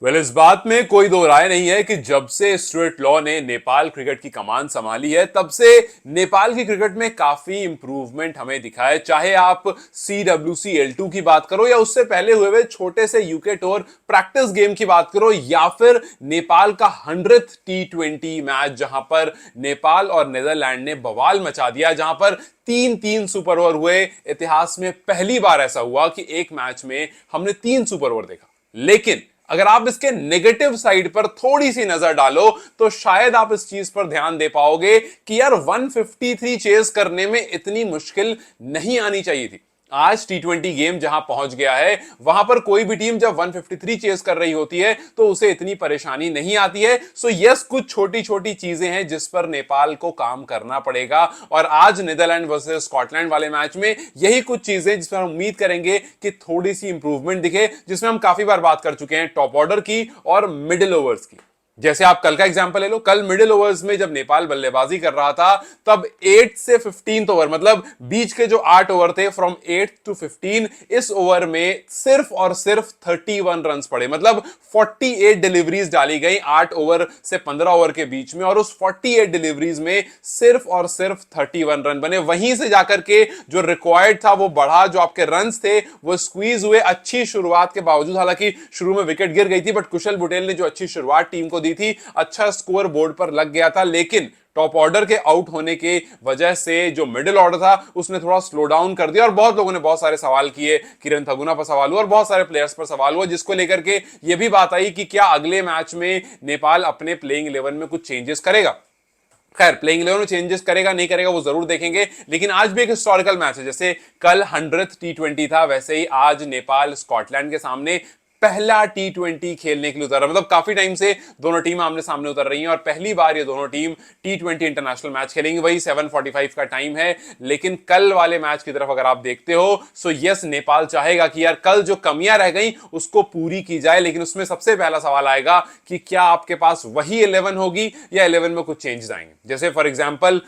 इस बात में कोई दो राय नहीं है कि जब से स्टुअर्ट लॉ ने नेपाल क्रिकेट की कमान संभाली है तब से नेपाल की क्रिकेट में काफी इंप्रूवमेंट हमें दिखा है। चाहे आप CWC L2 की बात करो या उससे पहले हुए छोटे से यूके टूर प्रैक्टिस गेम की बात करो या फिर नेपाल का 100th T20 मैच जहां पर नेपाल और नीदरलैंड ने बवाल मचा दिया, जहां पर तीन तीन सुपर ओवर हुए। इतिहास में पहली बार ऐसा हुआ कि एक मैच में हमने 3 सुपर ओवर देखा। लेकिन अगर आप इसके नेगेटिव साइड पर थोड़ी सी नजर डालो तो शायद आप इस चीज पर ध्यान दे पाओगे कि यार 153 चेज करने में इतनी मुश्किल नहीं आनी चाहिए थी। आज T20 गेम जहां पहुंच गया है वहां पर कोई भी टीम जब 153 चेस कर रही होती है तो उसे इतनी परेशानी नहीं आती है। सो यस, कुछ छोटी छोटी चीजें हैं जिस पर नेपाल को काम करना पड़ेगा और आज नीदरलैंड वर्सेस स्कॉटलैंड वाले मैच में यही कुछ चीजें जिस पर हम उम्मीद करेंगे कि थोड़ी सी इंप्रूवमेंट दिखे, जिसमें हम काफी बार बात कर चुके हैं टॉप ऑर्डर की और मिडिल ओवर्स की। जैसे आप कल का एग्जांपल ले लो, कल मिडिल ओवर्स में जब नेपाल बल्लेबाजी कर रहा था तब 8 से 15 ओवर, मतलब बीच के जो 8 ओवर थे फ्रॉम 8 to 15, इस ओवर में सिर्फ और सिर्फ 31 रन पड़े। मतलब 48 डिलीवरीज डाली गई 8 ओवर से 15 ओवर के बीच में और उस 48 डिलीवरीज में सिर्फ और सिर्फ 31 रन बने। वहीं से जाकर के जो रिक्वायर्ड था वो बढ़ा, जो आपके रन्स थे वो स्क्वीज हुए अच्छी शुरुआत के बावजूद। हालांकि शुरू में विकेट गिर गई थी बट कुशल बुटेल ने जो अच्छी शुरुआत टीम को दी थी, अच्छा स्कोर बोर्ड पर लग गया था। लेकिन टॉप ऑर्डर के आउट होने के वजह से जो मिडिल ऑर्डर था उसने थोड़ा स्लो डाउन कर दिया और बहुत लोगों ने बहुत सारे सवाल किए। किरण थगुना पर सवाल हुआ और बहुत सारे प्लेयर्स पर सवाल हुआ, जिसको लेकर के यह भी बात आई कि क्या अगले मैच में नेपाल अपने प्लेइंग 11 में कुछ चेंजेस करेगा। खैर, प्लेइंग 11 में चेंजेस करेगा नहीं करेगा वो जरूर देखेंगे, लेकिन आज भी एक हिस्टोरिकल मैच है। जैसे कल 100th T20 था, वैसे ही आज नेपाल स्कॉटलैंड के सामने पहला T20 खेलने के लिए उतर रहा। मतलब काफी टाइम से दोनों टीम आमने सामने उतर रही हैं और पहली बार ये दोनों टीम T20 इंटरनेशनल मैच खेलेंगी। वही 7:45 का टाइम है, लेकिन कल वाले मैच की तरफ अगर आप देखते हो सो यस, नेपाल चाहेगा कि यार कल जो कमियां रह गई उसको पूरी की जाए। लेकिन उसमें सबसे पहला सवाल आएगा कि क्या आपके पास वही 11 होगी या 11 में कुछ चेंजेस आएंगे। जैसे फॉर एग्जांपल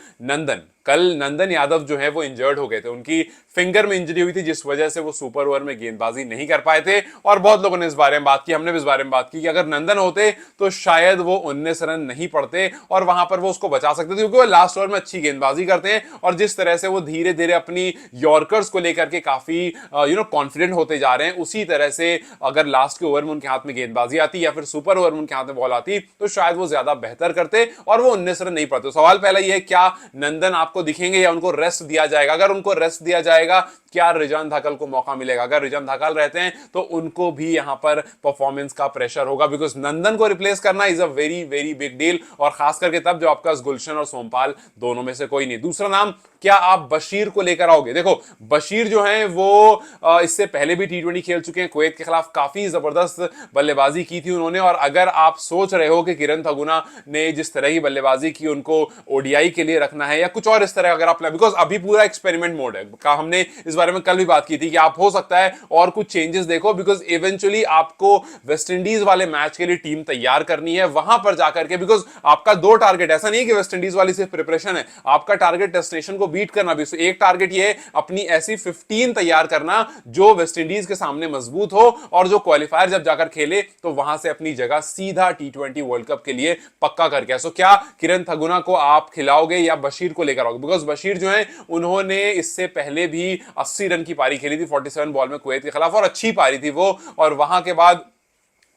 कल नंदन यादव जो है वो इंजर्ड हो गए थे, उनकी फिंगर में इंजरी हुई थी जिस वजह से वो सुपर ओवर में गेंदबाजी नहीं कर पाए थे। और बहुत लोगों ने इस बारे में बात की, हमने भी इस बारे में बात की कि अगर नंदन होते तो शायद वो 19 रन नहीं पड़ते और वहां पर वो उसको बचा सकते थे, क्योंकि वो लास्ट ओवर में अच्छी गेंदबाजी करते हैं और जिस तरह से वो धीरे धीरे अपनी यॉर्कर्स को लेकर के काफी कॉन्फिडेंट होते जा रहे हैं, उसी तरह से अगर लास्ट के ओवर में उनके हाथ में गेंदबाजी आती या फिर सुपर ओवर में उनके हाथ में बॉल आती तो शायद वो ज्यादा बेहतर करते और वो 19 रन नहीं पड़ते। सवाल पहला ये है, क्या नंदन आपको दिखेंगे या उनको रेस्ट दिया जाएगा? अगर उनको रेस्ट दिया जाएगा, क्या रिजान धाकल को मौका मिलेगा? अगर रिजान धाकल रहते हैं तो उनको भी यहां पर परफॉर्मेंस का प्रेशर होगा, बिकॉज नंदन को रिप्लेस करना is a very very big deal, और खास करके तब जो आपका गुलशन और सोमपाल दोनों में से कोई नहीं। दूसरा नाम, क्या आप बशीर को लेकर आओगे? देखो, बशीर जो है वो इससे पहले भी T20 खेल चुके हैं, कुवैत के खिलाफ काफी जबरदस्त बल्लेबाजी की थी उन्होंने। और अगर आप सोच रहे हो कि किरण थगुना ने जिस तरह की बल्लेबाजी की उनको ODI के लिए रखना है या कुछ और इस तरह, अगर आप, बिकॉज अभी पूरा एक्सपेरिमेंट मोड है, हमने इस बारे में कल भी बात की थी कि आप हो सकता है और कुछ चेंजेस देखो, बिकॉज इवेंचुअली आपको वेस्ट इंडीज वाले मैच के लिए टीम तैयार करनी है वहां पर जाकर के, बिकॉज आपका 2 टारगेट, ऐसा नहीं है कि वेस्ट इंडीज वाली सिर्फ प्रिपरेशन है, आपका टारगेट डेस्टिनेशन को बीट करना भी। एक टारगेट ये है अपनी ऐसी 15 तैयार करना जो वेस्ट इंडीज के सामने मजबूत हो और जो क्वालिफायर जब जाकर खेले तो वहां से अपनी जगह सीधा T20 वर्ल्ड कप के लिए पक्का करके। सो क्या किरण थगुना को आप खिलाओगे या बशीर को लेकर आओगे? बिकॉज बशीर जो है उन्होंने इससे पहले भी 80 रन की पारी खेली थी 47 बॉल में कुवैत के खिलाफ और अच्छी पारी थी वो, और वहां के बाद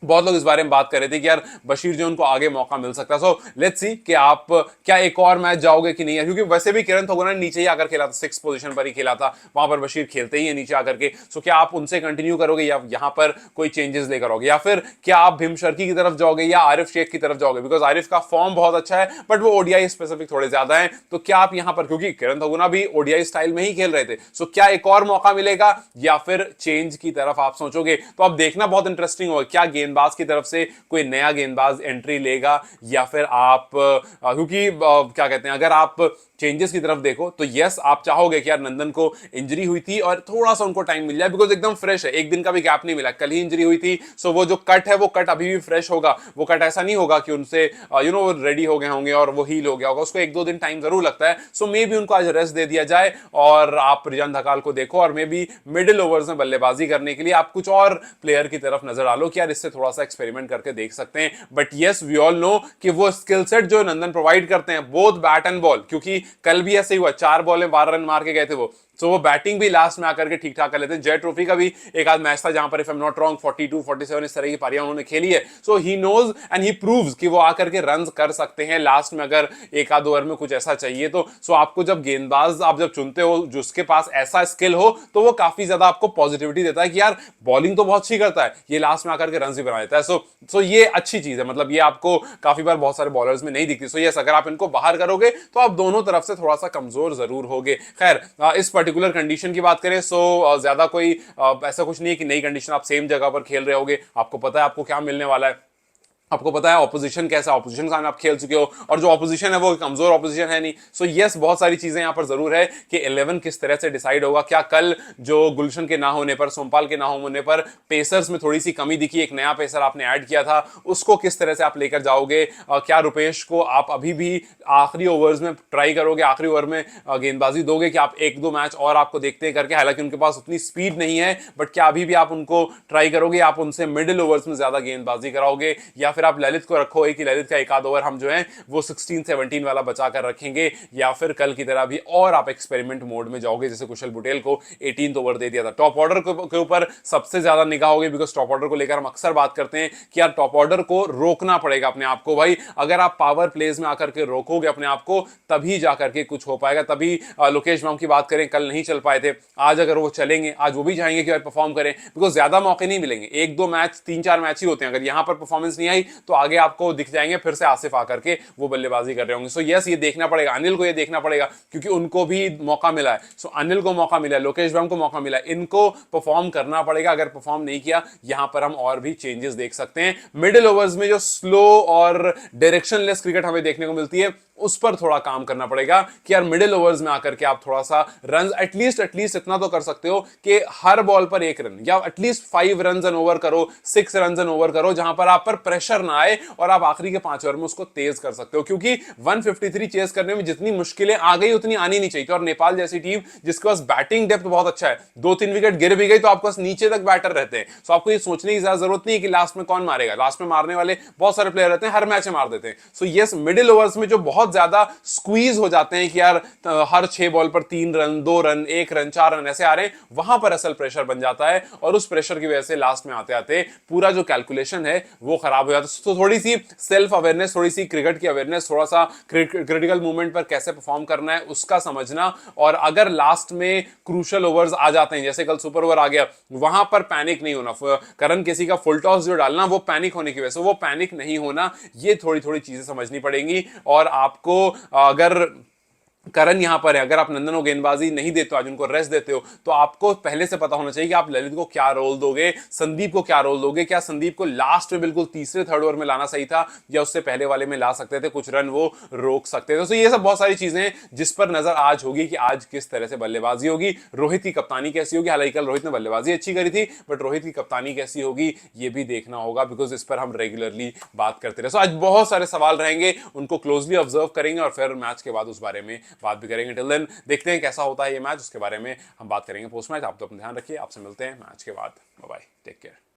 बहुत लोग इस बारे में बात कर रहे थे कि यार बशीर जो उनको आगे मौका मिल सकता है। सो लेट्स सी कि आप क्या एक और मैच जाओगे कि नहीं है, क्योंकि वैसे भी किरण थगुना ने नीचे ही आकर खेला था, 6th पोजीशन पर ही खेला था, वहां पर बशीर खेलते ही है नीचे आकर के। सो क्या आप उनसे कंटिन्यू करोगे या यहां पर कोई चेंजेस लेकर आओगे, या फिर क्या आप भीम शर्की की तरफ जाओगे या आरिफ शेख की तरफ जाओगे? बिकॉज आरिफ का फॉर्म बहुत अच्छा है बट वो ODI स्पेसिफिक थोड़े ज्यादा है, तो क्या आप यहां पर, क्योंकि किरण थगुना भी ODI स्टाइल में ही खेल रहे थे, सो क्या एक और मौका मिलेगा या फिर चेंज की तरफ आप सोचोगे? तो अब देखना बहुत इंटरेस्टिंग होगा, क्या गेंदबाज की तरफ से कोई नया गेंदबाज एंट्री लेगा या फिर आप, क्योंकि क्या कहते हैं, अगर आप चेंजेस की तरफ देखो तो यस, आप चाहोगे कि यार नंदन को इंजरी हुई थी और थोड़ा सा उनको टाइम मिल जाए, बिकॉज एकदम फ्रेश है, एक दिन का भी गैप नहीं मिला, कल ही इंजरी हुई थी। सो वो जो कट है वो कट अभी भी फ्रेश होगा, वो कट ऐसा नहीं होगा कि उनसे रेडी हो गए होंगे और वो हील हो गया होगा, उसको 1-2 दिन टाइम जरूर लगता है। सो मे बी उनको आज रेस्ट दे दिया जाए और आप रिजान धकाल को देखो और मे बी मिडिल ओवर्स में बल्लेबाजी करने के लिए आप कुछ और प्लेयर की तरफ नजर डालो कि यार इससे थोड़ा सा एक्सपेरिमेंट करके देख सकते हैं। But yes, we all know कि वो स्किल सेट जो नंदन प्रोवाइड करते हैं बोथ बैट एंड बॉल, क्योंकि कल भी ऐसे ही हुआ, 4 बॉल में 12 रन मार के गए थे वो, तो वो बैटिंग भी लास्ट में आकर के ठीक ठाक कर लेते हैं। जय ट्रॉफी का भी एक आध मैच था जहां पर if I am not wrong 42 47 इस तरह की पारियां उन्होंने खेली है। So he knows and he proves कि वो आकर के रन कर सकते हैं लास्ट में, अगर एक आध ओवर में कुछ ऐसा चाहिए तो। सो आपको जब गेंदबाज आप जब चुनते हो जिसके पास ऐसा स्किल हो, तो वो काफी ज्यादा आपको पॉजिटिविटी देता है कि यार बॉलिंग तो बहुत अच्छी करता है, ये लास्ट में आकर के रन भी बना देता है। सो ये अच्छी चीज है, मतलब ये आपको काफी बार बहुत सारे बॉलर्स में नहीं दिखती। सो यस, अगर आप इनको बाहर करोगे तो आप दोनों तरफ से थोड़ा सा कमजोर जरूर होगे। खैर, इस पर्टिकुलर कंडीशन की बात करें ज्यादा कोई ऐसा कुछ नहीं है कि नई कंडीशन आप सेम जगह पर खेल रहे होगे, आपको पता है आपको क्या मिलने वाला है, आपको पता है ऑपोजिशन कैसा, ऑपोजिशन के सामने आप खेल चुके हो, और जो ऑपोजिशन है वो कमजोर ऑपोजिशन है नहीं। सो यस, बहुत सारी चीजें यहां पर जरूर है कि 11 किस तरह से डिसाइड होगा। क्या कल जो गुलशन के ना होने पर, सोमपाल के ना होने पर पेसर्स में थोड़ी सी कमी दिखी, एक नया पेसर आपने ऐड किया था, उसको किस तरह से आप लेकर जाओगे? क्या रुपेश को आप अभी भी आखिरी ओवर्स में ट्राई करोगे, आखिरी ओवर में गेंदबाजी दोगे कि आप एक दो मैच और आपको देखते हैं करके, हालांकि उनके पास उतनी स्पीड नहीं है, बट क्या अभी भी आप उनको ट्राई करोगे, आप उनसे मिडिल ओवर्स में ज्यादा गेंदबाजी कराओगे, या फिर आप ललित को रखोगे कि ललित का एक आध ओवर हम जो है वो 16-17 वाला बचा कर रखेंगे, या फिर कल की तरह भी और आप एक्सपेरिमेंट मोड में जाओगे, जैसे कुशल बुटेल को 18 ओवर दे दिया था। टॉप ऑर्डर के ऊपर सबसे ज्यादा निगाह होगी, बिकॉज टॉप ऑर्डर को लेकर हम अक्सर बात करते हैं कि यार टॉप ऑर्डर को रोकना पड़ेगा अपने आप को। भाई अगर आप पावर प्लेज में आकर के रोकोगे अपने आप को, तभी जाकर के कुछ हो पाएगा। तभी लोकेश बाम की बात करें, कल नहीं चल पाए थे, आज अगर वो चलेंगे, आज वो भी चाहेंगे कि परफॉर्म करें, बिकॉज ज्यादा मौके नहीं मिलेंगे, एक दो मैच 3-4 मैच ही होते हैं, अगर यहां पर परफॉर्मेंस नहीं आई तो आगे आपको दिख जाएंगे फिर से आसिफ आकर के वो बल्लेबाजी कर रहे होंगे। सो यस, ये देखना पड़ेगा, अनिल को ये देखना पड़ेगा, क्योंकि उनको भी मौका मिला है। सो अनिल को मौका मिला है, लोकेश ब्रह्म को मौका मिला है, इनको परफॉर्म करना पड़ेगा। अगर परफॉर्म नहीं किया, यहां पर हम और भी चेंजेस देख सकते हैं। मिडिल ओवर्स में जो स्लो और डायरेक्शनलेस क्रिकेट हमें देखने को मिलती है, उस पर थोड़ा काम करना पड़ेगा कि यार मिडिल ओवर्स में आकर के आप थोड़ा सा रन एटलीस्ट इतना तो कर सकते हो कि हर बॉल पर एक रन, या एटलीस्ट 5 रन एन ओवर करो, 6 रन एन ओवर करो, जहां पर आप पर प्रेशर ना आए और आप आखिरी के 5 ओवर में उसको तेज कर सकते हो। क्योंकि 153 चेस करने में जितनी मुश्किलें आ गई उतनी आनी नहीं चाहिए थी। और नेपाल जैसी टीम जिसके पास बैटिंग डेप्थ बहुत अच्छा है, 2-3 विकेट गिर भी गई तो आपके पास नीचे तक बैटर रहते हैं। सो आपको ये सोचने की ज्यादा जरूरत नहीं है कि लास्ट में कौन मारेगा, लास्ट में मारने वाले बहुत सारे प्लेयर रहते हैं, हर मैच में मार देते हैं। सो यस, मिडिल ओवर्स में जो बहुत ज्यादा स्क्वीज हो जाते हैं कि यार हर 6 बॉल पर 3 रन, 2 रन, 1 रन, 4 रन ऐसे आ रहे हैं, वहां पर असल प्रेशर बन जाता है, और उस प्रेशर की वजह से लास्ट में आते आते पूरा जो कैलकुलेशन है वो खराब हो जाता है। तो थोड़ी सी सेल्फ अवेयरनेस, थोड़ी सी क्रिकेट की अवेयरनेस, थोड़ा सा क्रिटिकल मूवमेंट पर कैसे परफॉर्म करना है उसका समझना, और अगर लास्ट में क्रूशल ओवर्स आ जाते हैं, जैसे कल सुपर ओवर आ गया, वहां पर पैनिक नहीं होना। करण केसी का फुल टॉस जो डालना वो पैनिक होने की वजह से, वो पैनिक नहीं होना, ये थोड़ी थोड़ी चीजें समझनी पड़ेंगी। और आपको अगर करण यहां पर है, अगर आप नंदन को गेंदबाजी नहीं देते हो, आज उनको रेस्ट देते हो, तो आपको पहले से पता होना चाहिए कि आप ललित को क्या रोल दोगे, संदीप को क्या रोल दोगे। क्या संदीप को लास्ट में बिल्कुल तीसरे थर्ड ओवर में लाना सही था, या उससे पहले वाले में ला सकते थे, कुछ रन वो रोक सकते थे। तो ये सब बहुत सारी चीजें हैं जिस पर नजर आज होगी कि आज किस तरह से बल्लेबाजी होगी, रोहित की कप्तानी कैसी होगी। हालांकि कल रोहित ने बल्लेबाजी अच्छी करी थी, बट रोहित की कप्तानी कैसी होगी ये भी देखना होगा, बिकॉज इस पर हम रेगुलरली बात करते रहे। सो आज बहुत सारे सवाल रहेंगे, उनको क्लोजली ऑब्जर्व करेंगे और फिर मैच के बाद उस बारे में बात भी करेंगे। टिल देन देखते हैं कैसा होता है ये मैच, उसके बारे में हम बात करेंगे पोस्ट मैच। आप तो अपना ध्यान रखिए, आपसे मिलते हैं मैच के बाद। Bye bye, take care.